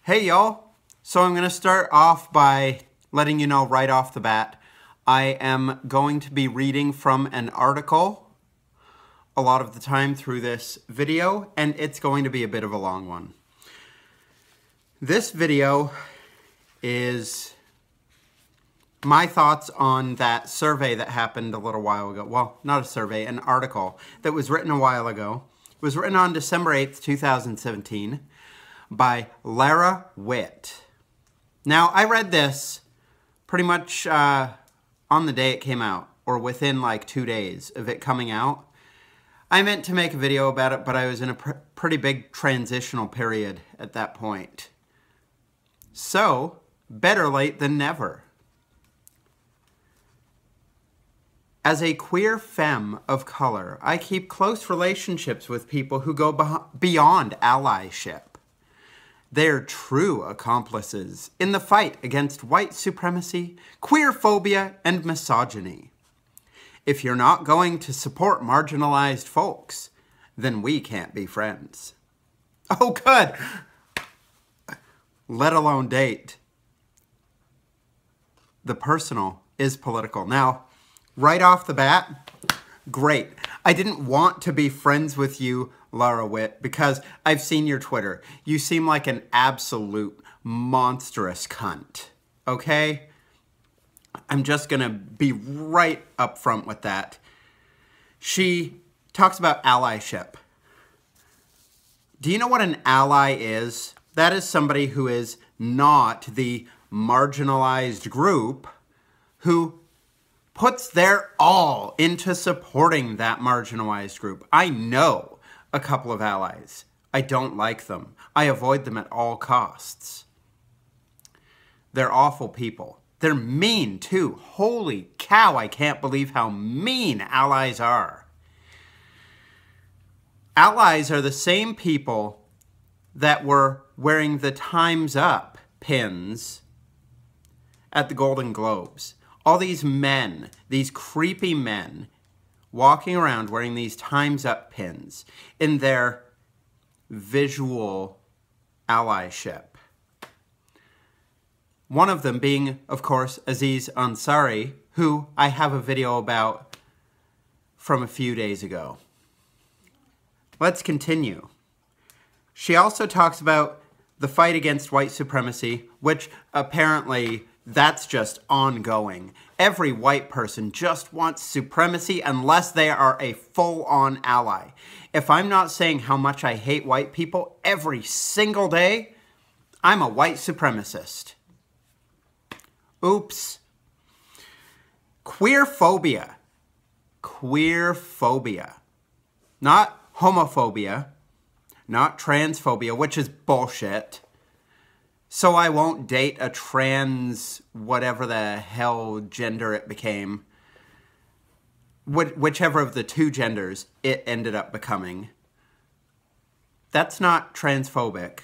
Hey y'all! So I'm going to start off by letting you know right off the bat, I am going to be reading from an article a lot of the time through this video, and it's going to be a bit of a long one. This video is my thoughts on that survey that happened a little while ago. Well, not a survey, an article that was written a while ago. It was written on December 8th, 2017 by Lara Witt. Now, I read this pretty much on the day it came out, or within like 2 days of it coming out. I meant to make a video about it, but I was in a pretty big transitional period at that point. So, better late than never. As a queer femme of color, I keep close relationships with people who go beyond allyship. They're true accomplices in the fight against white supremacy, queerphobia, and misogyny. If you're not going to support marginalized folks, then we can't be friends. Oh, good! Let alone date. The personal is political. Now, right off the bat, great. I didn't want to be friends with you, Lara Witt, because I've seen your Twitter. You seem like an absolute monstrous cunt, okay? I'm just gonna be right up front with that. She talks about allyship. Do you know what an ally is? That is somebody who is not the marginalized group who puts their all into supporting that marginalized group. I know a couple of allies. I don't like them. I avoid them at all costs. They're awful people. They're mean too. Holy cow, I can't believe how mean allies are. Allies are the same people that were wearing the Time's Up pins at the Golden Globes. All these men, these creepy men, walking around wearing these Time's Up pins in their visual allyship. One of them being, of course, Aziz Ansari, who I have a video about from a few days ago. Let's continue. She also talks about the fight against white supremacy, which apparently that's just ongoing. Every white person just wants supremacy unless they are a full-on ally. If I'm not saying how much I hate white people every single day, I'm a white supremacist. Oops. Queerphobia. Queerphobia. Not homophobia. Not transphobia, which is bullshit. So I won't date a trans, whatever the hell gender it became. Whichever of the two genders it ended up becoming. That's not transphobic.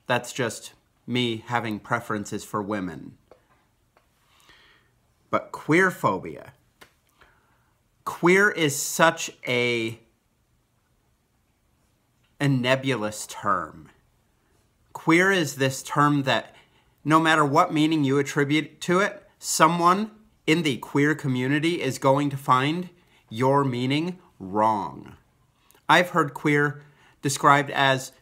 That's just me having preferences for women. But queerphobia. Queer is such a nebulous term. Queer is this term that no matter what meaning you attribute to it, someone in the queer community is going to find your meaning wrong. I've heard queer described as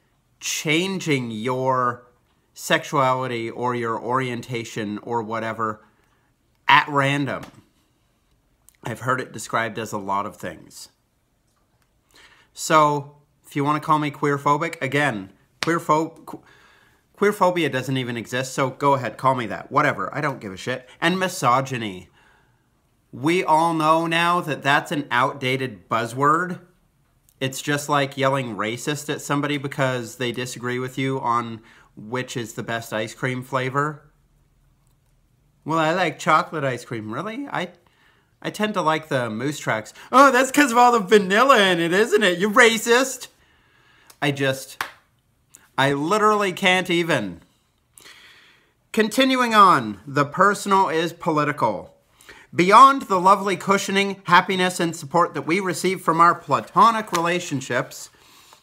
changing your sexuality or your orientation or whatever at random. I've heard it described as a lot of things. So, if you want to call me queerphobic, again, queerphobia doesn't even exist, so go ahead, call me that. Whatever, I don't give a shit. And misogyny. We all know now that that's an outdated buzzword. It's just like yelling racist at somebody because they disagree with you on which is the best ice cream flavor. Well, I like chocolate ice cream. Really? I tend to like the Moose Tracks. Oh, that's because of all the vanilla in it, isn't it? You racist! I literally can't even. Continuing on, the personal is political. Beyond the lovely cushioning, happiness, and support that we receive from our platonic relationships,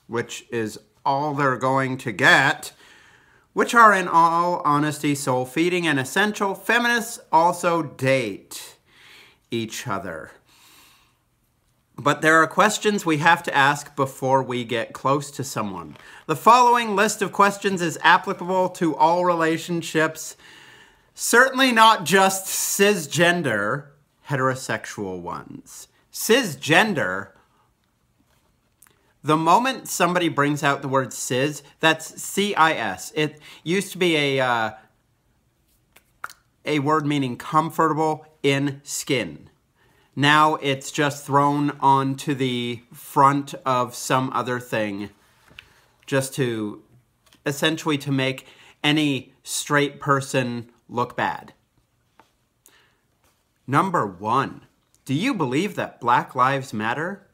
which is all they're going to get, which are in all honesty soul-feeding and essential. Feminists also date each other. But there are questions we have to ask before we get close to someone. The following list of questions is applicable to all relationships, certainly not just cisgender, heterosexual ones. Cisgender, the moment somebody brings out the word cis, that's C-I-S. It used to be a word meaning comfortable in skin. Now it's just thrown onto the front of some other thing just to, essentially to make any straight person look bad. Number 1, do you believe that Black Lives Matter?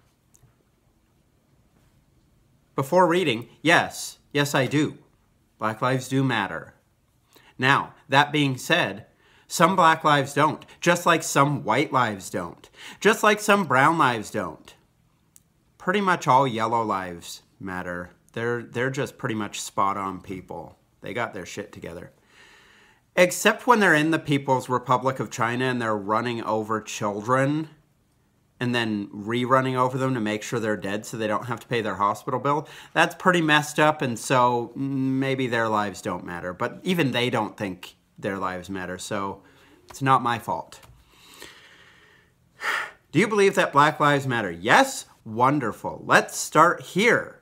Before reading, yes, I do. Black lives do matter. Now, that being said, some black lives don't, just like some white lives don't, just like some brown lives don't. Pretty much all yellow lives matter. They're just pretty much spot on people. They got their shit together. Except when they're in the People's Republic of China and they're running over children and then rerunning over them to make sure they're dead so they don't have to pay their hospital bill. That's pretty messed up, and so maybe their lives don't matter. But even they don't think their lives matter, so it's not my fault. Do you believe that Black Lives Matter? Yes? Wonderful. Let's start here.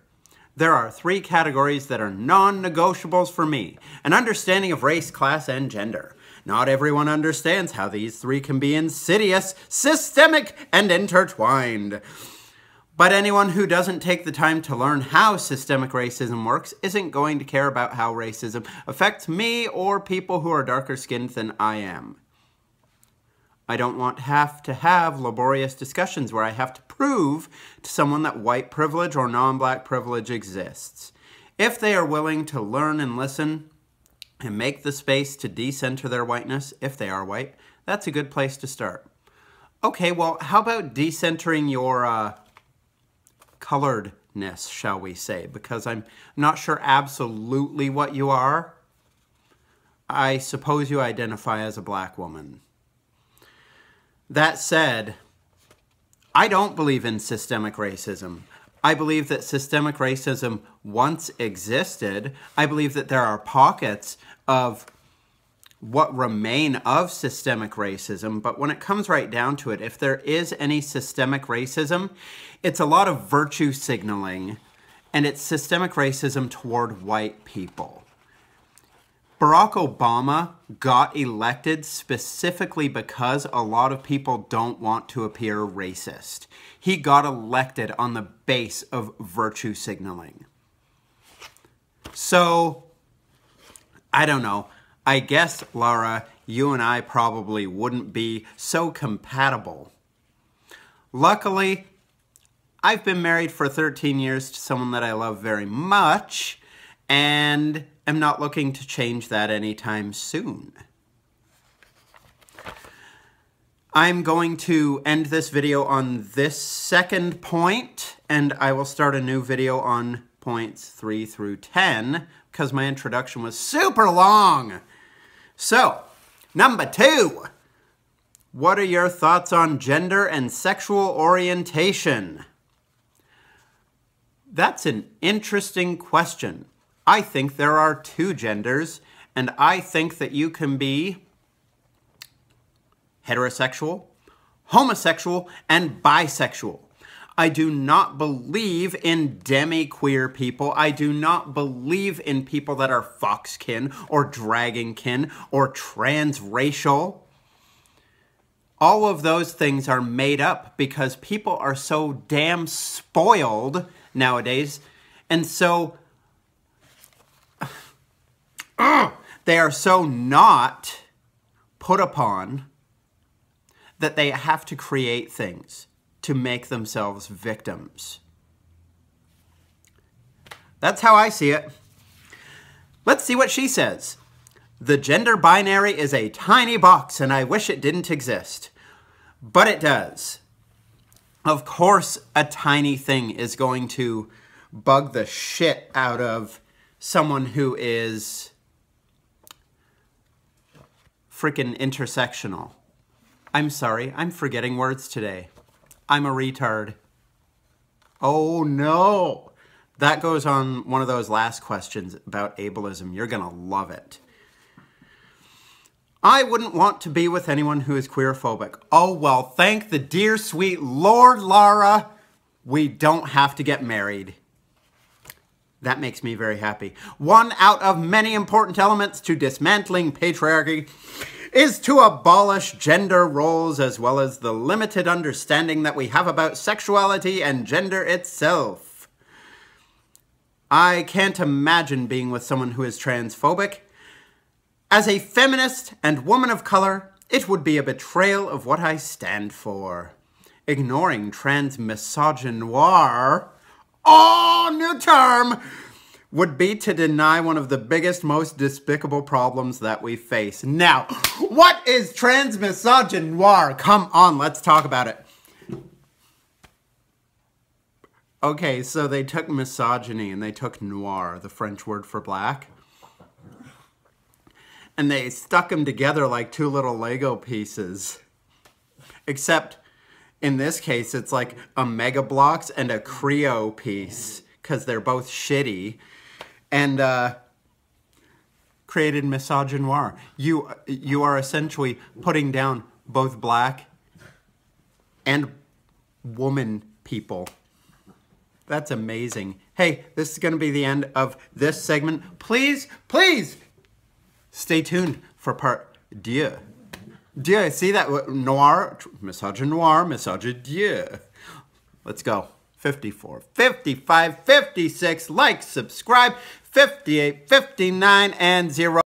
There are 3 categories that are non-negotiables for me. An understanding of race, class, and gender. Not everyone understands how these 3 can be insidious, systemic, and intertwined. But anyone who doesn't take the time to learn how systemic racism works isn't going to care about how racism affects me or people who are darker skinned than I am. I don't want to have laborious discussions where I have to prove to someone that white privilege or non-black privilege exists. If they are willing to learn and listen and make the space to decenter their whiteness, if they are white, that's a good place to start. Okay, well, how about decentering your coloredness, shall we say, because I'm not sure absolutely what you are. I suppose you identify as a black woman. That said, I don't believe in systemic racism. I believe that systemic racism once existed. I believe that there are pockets of what remain of systemic racism, but when it comes right down to it, if there is any systemic racism, it's a lot of virtue signaling, and it's systemic racism toward white people. Barack Obama got elected specifically because a lot of people don't want to appear racist. He got elected on the base of virtue signaling. So, I don't know. I guess, Lara, you and I probably wouldn't be so compatible. Luckily, I've been married for 13 years to someone that I love very much, and am not looking to change that anytime soon. I'm going to end this video on this second point, and I will start a new video on points 3 through 10, because my introduction was super long. So, number 2. What are your thoughts on gender and sexual orientation? That's an interesting question. I think there are 2 genders, and I think that you can be heterosexual, homosexual, and bisexual. I do not believe in demi-queer people. I do not believe in people that are foxkin or dragonkin or transracial. All of those things are made up because people are so damn spoiled nowadays, and so they are so not put upon that they have to create things to make themselves victims. That's how I see it. Let's see what she says. The gender binary is a tiny box, and I wish it didn't exist. But it does. Of course, a tiny thing is going to bug the shit out of someone who is freaking intersectional. I'm sorry, I'm forgetting words today. I'm a retard. Oh no! That goes on one of those last questions about ableism. You're gonna love it. I wouldn't want to be with anyone who is queerphobic. Oh well, thank the dear sweet Lord, Lara, we don't have to get married. That makes me very happy. One out of many important elements to dismantling patriarchy is to abolish gender roles as well as the limited understanding that we have about sexuality and gender itself. I can't imagine being with someone who is transphobic. As a feminist and woman of color, it would be a betrayal of what I stand for. Ignoring trans misogynoir, new term, would be to deny one of the biggest, most despicable problems that we face. Now, what is trans misogynoir? Come on, let's talk about it. Okay, so they took misogyny and they took noir, the French word for black, and they stuck them together like two little Lego pieces. Except, in this case, it's like a Mega Bloks and a Creo piece, because they're both shitty, and created misogynoir. You are essentially putting down both black and woman people. That's amazing. Hey, this is going to be the end of this segment. Please, please, stay tuned for part 2. Dieu, see that? Noir, misogynoir, misogydieu. Let's go. 54, 55, 56, like, subscribe, 58, 59, and 0.